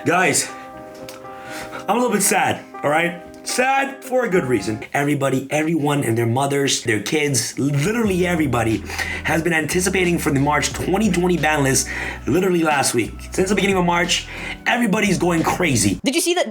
Guys, I'm a little bit sad, all right? Sad for a good reason. Everybody, everyone and their mothers, their kids, literally everybody has been anticipating for the March 2020 ban list literally last week. Since the beginning of March, everybody's going crazy. Did you see the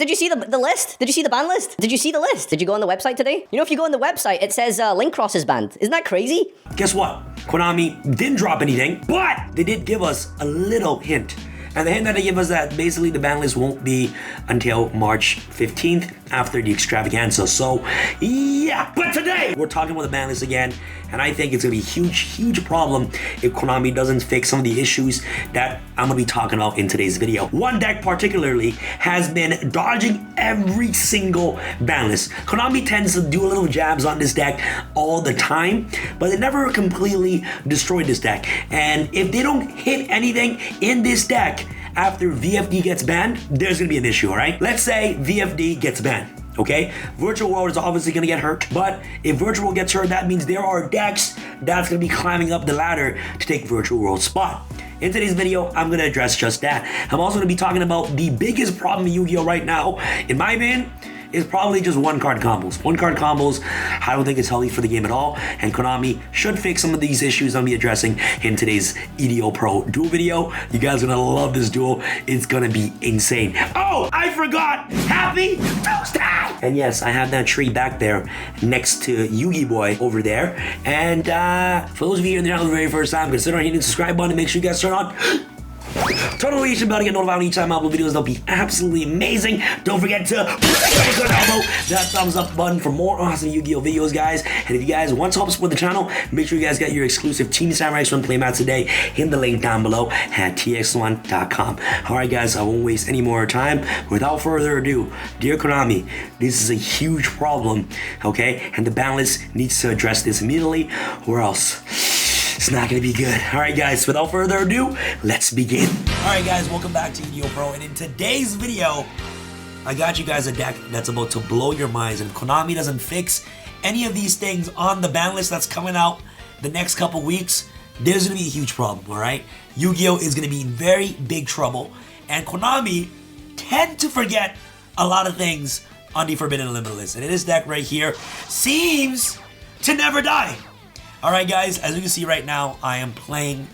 list? Did you see the ban list? Did you see the list? Did you go on the website today? You know, if you go on the website, it says Link Cross is banned. Isn't that crazy? Guess what? Konami didn't drop anything, but they did give us a little hint. And the hint that they give us that basically the ban list won't be until March 15th after the extravaganza. So, yeah. But today, we're talking about the ban list again. And I think it's going to be a huge, huge problem if Konami doesn't fix some of the issues that I'm going to be talking about in today's video. One deck particularly has been dodging every single ban list. Konami tends to do a little jabs on this deck all the time, but they never completely destroy this deck. And if they don't hit anything in this deck after VFD gets banned, there's going to be an issue, all right? Let's say VFD gets banned. Okay, Virtual World is obviously gonna get hurt, but if Virtual World gets hurt, that means there are decks that's gonna be climbing up the ladder to take Virtual World's spot. In today's video, I'm gonna address just that. I'm also gonna be talking about the biggest problem in Yu-Gi-Oh right now, in my opinion, is probably just one-card combos. One-card combos, I don't think it's healthy for the game at all, and Konami should fix some of these issues I'll be addressing in today's YuGiOh Pro duel video. You guys are gonna love this duel. It's gonna be insane. Oh, I forgot! Happy Tuesday! And yes, I have that tree back there next to Yugi Boy over there. And for those of you here in the channel for the very first time, consider hitting the subscribe button and make sure you guys turn on notification bell to get notified each time I upload videos. They'll be absolutely amazing. Don't forget to click that thumbs up button for more awesome Yu-Gi-Oh videos, guys. And if you guys want to help support the channel, make sure you guys get your exclusive Team Samurai X1 playmats today in the link down below at tx1.com. Alright guys, I won't waste any more time. Without further ado, dear Konami, this is a huge problem, okay? And the ban list needs to address this immediately, or else it's not gonna be good. Alright guys, without further ado, let's begin. Alright guys, welcome back to YuGiOh Pro, and in today's video, I got you guys a deck that's about to blow your minds, and if Konami doesn't fix any of these things on the ban list that's coming out the next couple weeks, there's gonna be a huge problem, alright? Yu-Gi-Oh is gonna be in very big trouble, and Konami tend to forget a lot of things on the Forbidden Limited list, and this deck right here seems to never die. Alright guys, as you can see right now, I am playing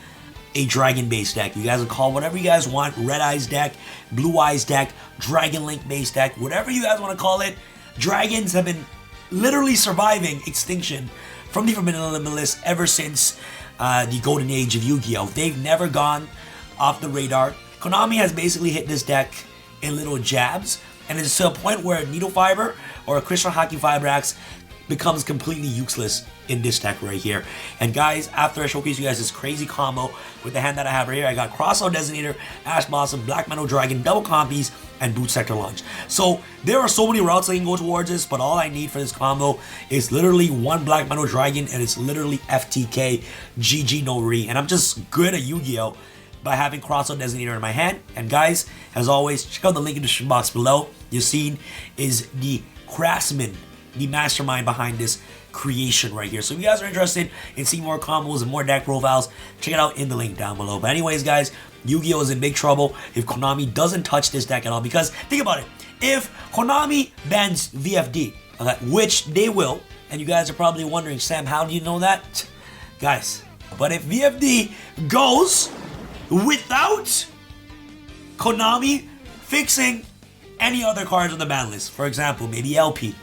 a dragon-based deck. You guys can call whatever you guys want, Red Eyes deck, Blue Eyes deck, Dragon Link-based deck, whatever you guys want to call it. Dragons have been literally surviving extinction from the Forbidden Limited list ever since the golden age of Yu-Gi-Oh! They've never gone off the radar. Konami has basically hit this deck in little jabs, and it's to a point where Needle Fiber or a Crystal Haki Fiber Axe becomes completely useless in this deck right here. And guys, after I showcase you guys this crazy combo with the hand that I have right here, I got Crossout Designator, Ash Blossom, Black Metal Dragon, double compies, and Boot Sector Launch. So there are so many routes I can go towards this, but all I need for this combo is literally one Black Metal Dragon, and it's literally FTK, GG no re. And I'm just good at Yu-Gi-Oh! By having Crossout Designator in my hand. And guys, as always, check out the link in the description box below. You've seen is the craftsman, the mastermind behind this creation right here. So if you guys are interested in seeing more combos and more deck profiles, check it out in the link down below. But anyways guys, Yu-Gi-Oh is in big trouble if Konami doesn't touch this deck at all, because think about it, if Konami bans VFD, okay, which they will, and you guys are probably wondering, Sam, how do you know that? Guys, but if VFD goes without Konami fixing any other cards on the ban list, for example, maybe LP,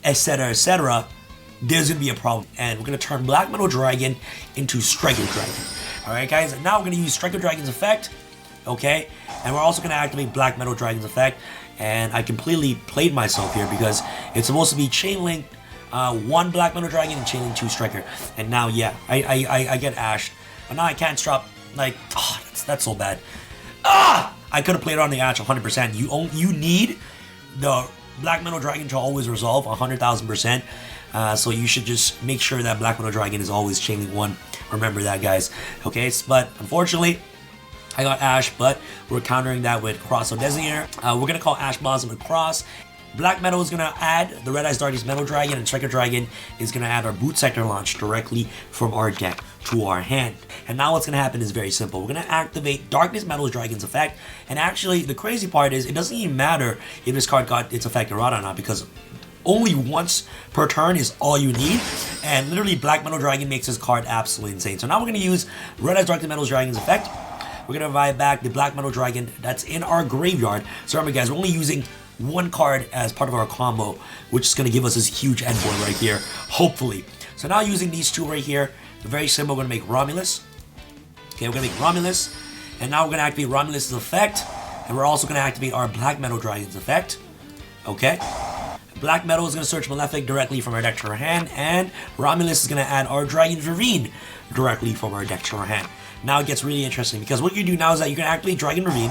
etc., there's gonna be a problem, and we're gonna turn Black Metal Dragon into Striker Dragon. Alright guys, and now we're gonna use Striker Dragon's effect, okay, and we're also gonna activate Black Metal Dragon's effect. And I completely played myself here because it's supposed to be Chain Link 1 Black Metal Dragon and Chain Link 2 Striker, and now yeah, I get ashed, but now I can't stop, like, oh, that's so bad. I could have played on the Ash 100%. You need the Black Metal Dragon to always resolve 100,000%. So you should just make sure that Black Metal Dragon is always Chain Link 1. Remember that, guys. Okay, but unfortunately, I got Ash, but we're countering that with Cross. So Designator, we're going to call Ash Blossom a Cross. Black Metal is gonna add the Red Eyes Darkness Metal Dragon, and Striker Dragon is gonna add our Boot Sector launch directly from our deck to our hand. And now what's gonna happen is very simple. We're gonna activate Darkness Metal Dragon's effect, and actually the crazy part is it doesn't even matter if this card got its effect right or not, because only once per turn is all you need, and literally Black Metal Dragon makes this card absolutely insane. So now we're gonna use Red Eyes Darkness Metal Dragon's effect. We're gonna revive back the Black Metal Dragon that's in our graveyard. So remember guys, we're only using one card as part of our combo, which is gonna give us this huge endboard right here, hopefully. So now using these two right here, very simple, we're gonna make Romulus. Okay, we're gonna make Romulus, and now we're gonna activate Romulus's effect, and we're also gonna activate our Black Metal Dragon's effect. Okay. Black Metal is going to search Malefic directly from our deck to our hand, and Romulus is going to add our Dragon's Ravine directly from our deck to our hand. Now it gets really interesting, because what you do now is that you can activate Dragon Ravine,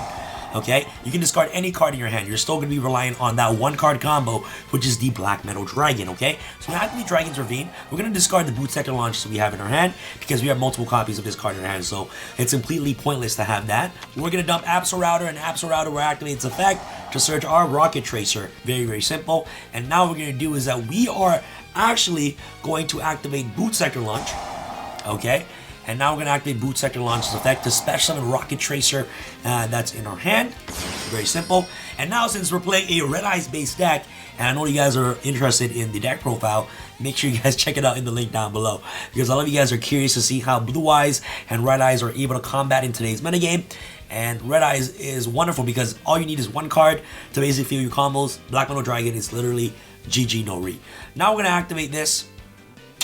okay? You can discard any card in your hand. You're still going to be relying on that one card combo, which is the Black Metal Dragon, okay? So we activate Dragon's Ravine. We're going to discard the Boot Sector launch that we have in our hand, because we have multiple copies of this card in our hand, so it's completely pointless to have that. We're going to dump Absol Router, and Absol Router will activate its effect to search our Rocket Tracer. Very, very simple. And now what we're going to do is that we are actually going to activate Boot Sector launch, okay? And now we're going to activate Boot Sector launch's effect to special summon Rocket Tracer that's in our hand. Very simple. And now since we're playing a Red Eyes based deck, and I know you guys are interested in the deck profile, make sure you guys check it out in the link down below, because a lot of you guys are curious to see how Blue Eyes and Red Eyes are able to combat in today's metagame. And Red Eyes is wonderful because all you need is one card to basically fill your combos. Black Metal Dragon is literally GG no re. Now we're going to activate this.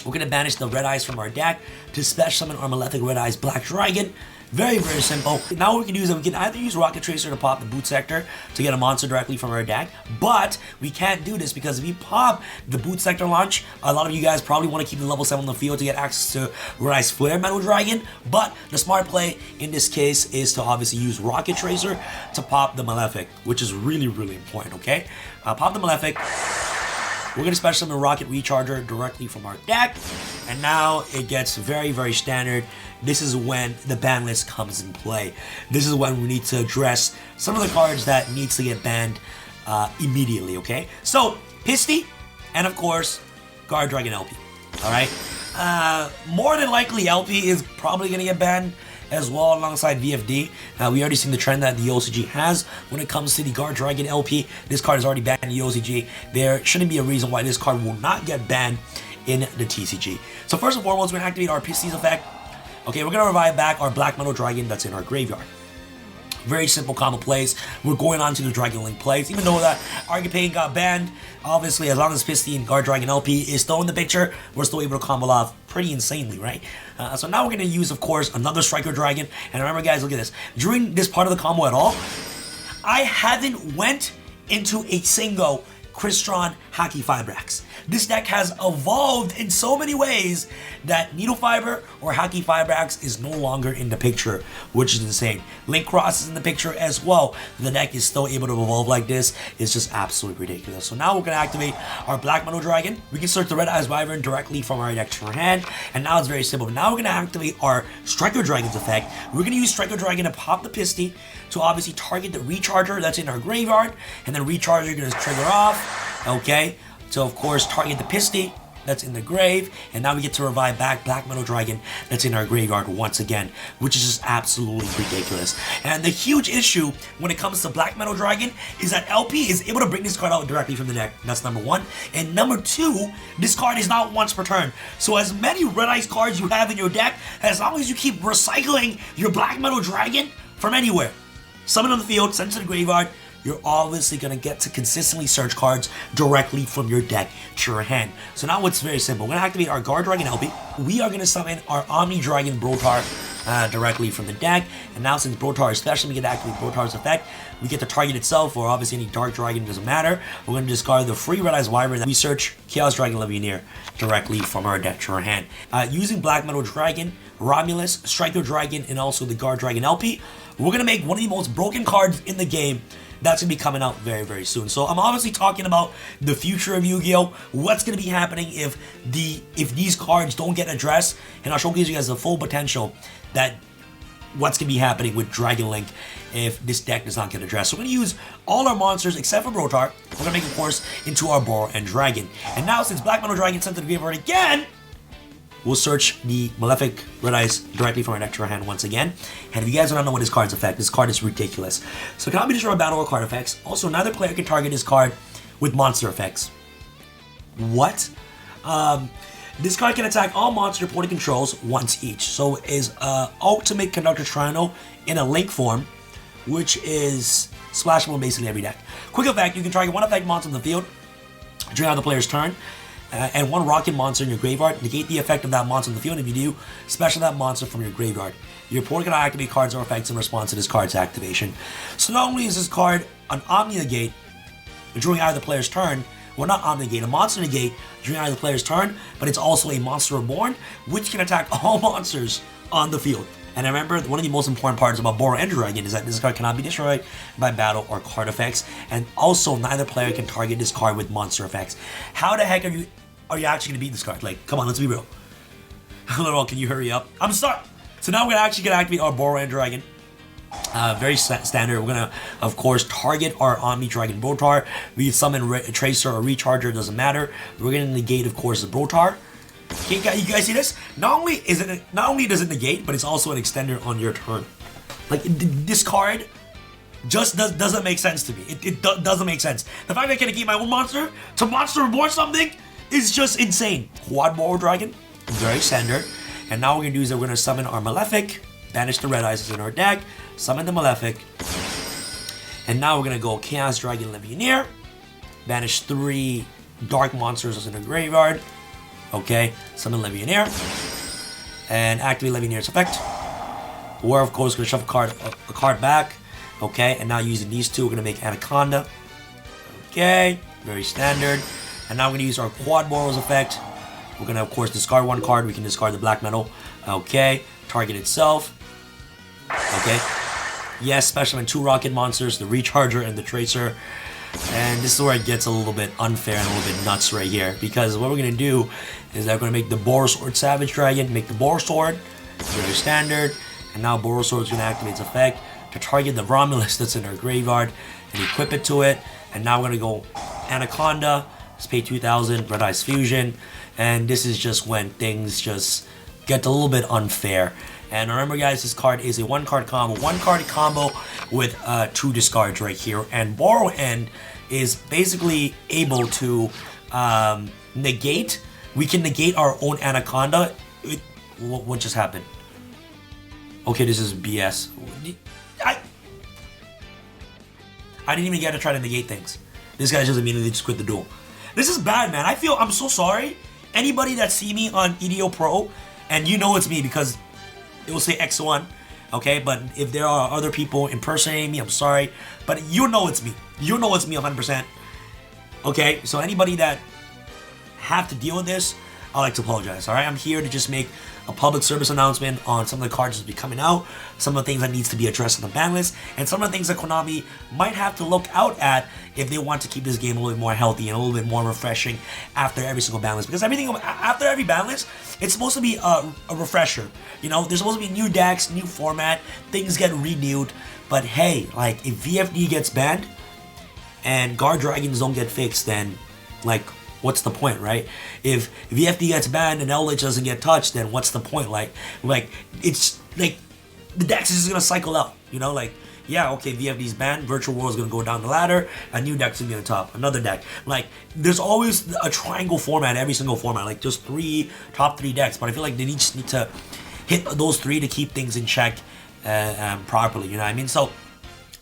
We're going to banish the Red Eyes from our deck to special summon our Malefic Red Eyes Black Dragon. Very, very simple. Now what we can do is that we can either use Rocket Tracer to pop the Boot Sector to get a monster directly from our deck, but we can't do this because if we pop the Boot Sector launch, a lot of you guys probably want to keep the level 7 on the field to get access to Red Eyes Flare Metal Dragon, but the smart play in this case is to obviously use Rocket Tracer to pop the Malefic, which is really, really important, okay? Pop the Malefic. We're going to special summon Rocket Recharger directly from our deck, and now it gets very, very standard. This is when the ban list comes in play. This is when we need to address some of the cards that needs to get banned immediately, okay? So, Pisty, and of course, Guard Dragon LP, alright? More than likely, LP is probably going to get banned as well alongside VFD. We already seen the trend that the OCG has when it comes to the Guard Dragon LP. This card is already banned in the OCG. There shouldn't be a reason why this card will not get banned in the TCG. So first and foremost, we're going to activate our Pisty's effect. Okay, we're going to revive back our Black Metal Dragon that's in our graveyard. Very simple combo plays. We're going on to the Dragon Link plays. Even though that Arcane got banned, obviously as long as Pisty and Guard Dragon LP is still in the picture, we're still able to combo off pretty insanely, right? So now we're going to use, of course, another Striker Dragon. And remember guys, look at this. During this part of the combo at all, I haven't went into a single Crystron Haki Fibrax. This deck has evolved in so many ways that Needle Fiber or Haki Fibrax is no longer in the picture, which is insane. Link Cross is in the picture as well. The deck is still able to evolve like this. It's just absolutely ridiculous. So now we're going to activate our Black Metal Dragon. We can search the Red Eyes Wyvern directly from our deck to our hand. And now it's very simple. Now we're going to activate our Striker Dragon's effect. We're going to use Striker Dragon to pop the Pisty to obviously target the Recharger that's in our graveyard. And then Recharger is going to trigger off. Okay, so of course target the Pisty that's in the grave, and now we get to revive back Black Metal Dragon that's in our graveyard once again, which is just absolutely ridiculous. And the huge issue when it comes to Black Metal Dragon is that LP is able to bring this card out directly from the deck. That's number one. And number two, this card is not once per turn. So as many Red Eyes cards you have in your deck, as long as you keep recycling your Black Metal Dragon from anywhere, summon on the field, send to the graveyard, you're obviously going to get to consistently search cards directly from your deck to your hand. So now it's very simple. We're going to activate our Guard Dragon LP. We are going to summon our Omni Dragon Brotar directly from the deck. And now since Brotar is special, we get to activate Brotar's effect. We get the target itself, or obviously any Dark Dragon, doesn't matter. We're going to discard the free Red Eyes Wyvern. We search Chaos Dragon Legionnaire directly from our deck to our hand. Using Black Metal Dragon, Romulus, Striker Dragon, and also the Guard Dragon LP, we're going to make one of the most broken cards in the game. That's going to be coming out very, very soon. So I'm obviously talking about the future of Yu-Gi-Oh! What's going to be happening if these cards don't get addressed. And I'll showcase you guys the full potential that what's going to be happening with Dragon Link if this deck does not get addressed. So we're going to use all our monsters except for Brotar. We're going to make, of course, into our Boar and Dragon. And now, since Black Metal Dragon sent to the graveyard again, we'll search the Malefic Red Eyes directly from our deck to our hand once again. And if you guys don't know what this card's effect, this card is ridiculous. So it cannot be destroyed by battle or card effects. Also, neither player can target this card with monster effects. What? This card can attack all monsters your opponent controls once each. So it is Ultimate Conductor Triangle in a Link form, which is splashable in basically every deck. Quick effect, you can target one effect monster on the field during either player's turn, and one rocket monster in your graveyard. Negate the effect of that monster on the field. If you do, special that monster from your graveyard. Your opponent can activate cards or effects in response to this card's activation. So not only is this card an Omni Negate during either player's turn, well, not Omni Negate, a monster negate during either player's turn, but it's also a monster reborn, which can attack all monsters on the field. And remember, one of the most important parts about Boar and Dragon is that this card cannot be destroyed by battle or card effects, and also neither player can target this card with monster effects. How the heck are you actually going to beat this card? Like, come on, let's be real. Literal, can you hurry up? I'm stuck. So now we're actually going to activate our Boar and Dragon. Very standard. We're gonna, of course, target our Omni Dragon Brotar. We summon Tracer or Recharger, doesn't matter. We're gonna negate, of course, the Brotar. Okay, you guys see this? Not only does it negate, but it's also an extender on your turn. Like, this card just doesn't make sense to me. It doesn't make sense. The fact that I can negate my own monster to monster reborn something is just insane. Quad Boar Dragon, very standard. And now what we're gonna do is that we're gonna summon our Malefic, banish the Red Eyes in our deck, summon the Malefic, and now we're gonna go Chaos Dragon Legionnaire, banish 3 dark monsters in the graveyard, okay, summon Legionnaire, and activate Levionnaire's effect. We're of course gonna shuffle a card back, okay, and now using these two, we're gonna make Anaconda, okay, very standard, and now we're gonna use our Quad Boros effect. We're gonna of course discard 1 card, we can discard the black metal, okay, target itself. Okay, yes, special in 2 rocket monsters, the Recharger and the Tracer. And this is where it gets a little bit unfair and a little bit nuts right here. Because what we're going to do is that we're going to make the Borosword Savage Dragon, make the Borosword, very standard. And now Borosword is going to activate its effect to target the Romulus that's in our graveyard and equip it to it. And now we're going to go Anaconda, let's pay 2,000, Red Eyes Fusion. And this is just when things just get a little bit unfair. And remember guys, this card is a 1-card combo. 1-card combo with 2 discards right here. And Borrow End is basically able to negate. We can negate our own Anaconda. What just happened? Okay, this is BS. I didn't even get to try to negate things. This guy just immediately just quit the duel. This is bad, man. I'm so sorry. Anybody that see me on YuGiOh Pro, and you know it's me because it will say X1, okay? But if there are other people impersonating me, I'm sorry. But you know it's me. You know it's me 100%. Okay? So anybody that have to deal with this, I'd like to apologize, all right? I'm here to just make a public service announcement on some of the cards that will be coming out, some of the things that needs to be addressed on the ban list, and some of the things that Konami might have to look out at if they want to keep this game a little bit more healthy and a little bit more refreshing after every single ban list. Because everything after every ban list, it's supposed to be a refresher. You know, there's supposed to be new decks, new format, things get renewed. But hey, like if VFD gets banned and Guard Dragons don't get fixed, then like what's the point, right? If VFD gets banned and LH doesn't get touched, then what's the point? Like it's like the decks is just gonna cycle out, you know, like yeah, okay, VFD's banned, Virtual World is gonna go down the ladder, a new deck's gonna be on top, another deck. Like there's always a triangle format, every single format, like just top three decks. But I feel like they just need to hit those 3 to keep things in check properly, you know what I mean? So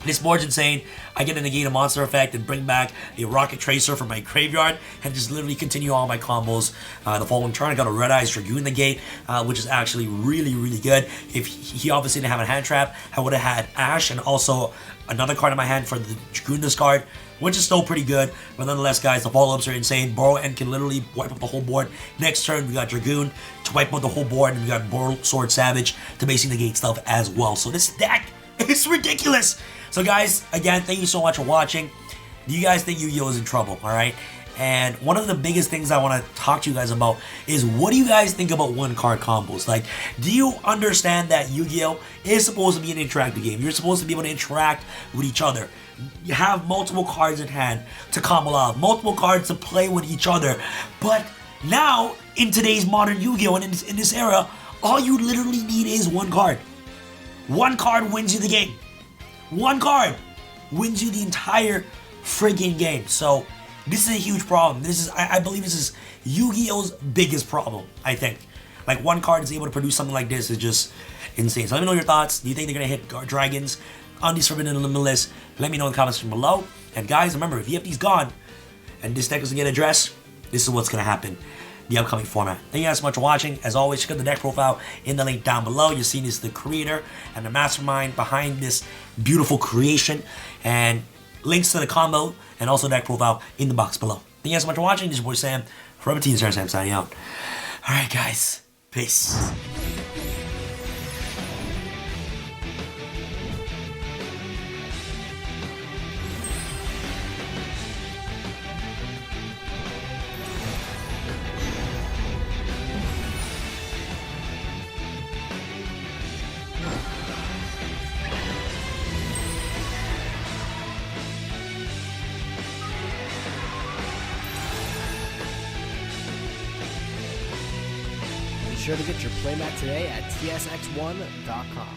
this board's insane. I get to negate a monster effect and bring back a Rocket Tracer from my graveyard and just literally continue all my combos. The following turn, I got a Red Eyes Dragoon negate, which is actually really, really good. If he obviously didn't have a hand trap, I would have had Ash and also another card in my hand for the Dragoon discard, which is still pretty good. But nonetheless, guys, the follow-ups are insane. Borrow End can literally wipe up the whole board. Next turn, we got Dragoon to wipe up the whole board, and we got Borosword Savage to basically negate stuff as well. So this deck is ridiculous. So guys, again, thank you so much for watching. Do you guys think YuGiOh is in trouble, alright? And one of the biggest things I want to talk to you guys about is, what do you guys think about one card combos? Like, do you understand that Yu-Gi-Oh is supposed to be an interactive game? You're supposed to be able to interact with each other. You have multiple cards in hand to combo out, multiple cards to play with each other. But now, in today's modern Yu-Gi-Oh, and in this era, all you literally need is one card. One card wins you the game. One card wins you the entire friggin' game. So this is a huge problem. I believe this is Yu-Gi-Oh's biggest problem, I think. Like, one card is able to produce something like this is just insane. So let me know your thoughts. Do you think they're gonna hit dragons on these Forbidden Limitless? Let me know in the comments below. And guys, remember, if EFT's gone and this deck doesn't get addressed, this is what's gonna happen. The upcoming format. Thank you guys so much for watching. As always, check out the deck profile in the link down below. You're seeing this, the creator and the mastermind behind this beautiful creation, and links to the combo and also deck profile in the box below. Thank you guys so much for watching. This is your boy Sam, Forever Team Sam signing out. Alright guys, peace. Be sure to get your playmat today at tsx1.com.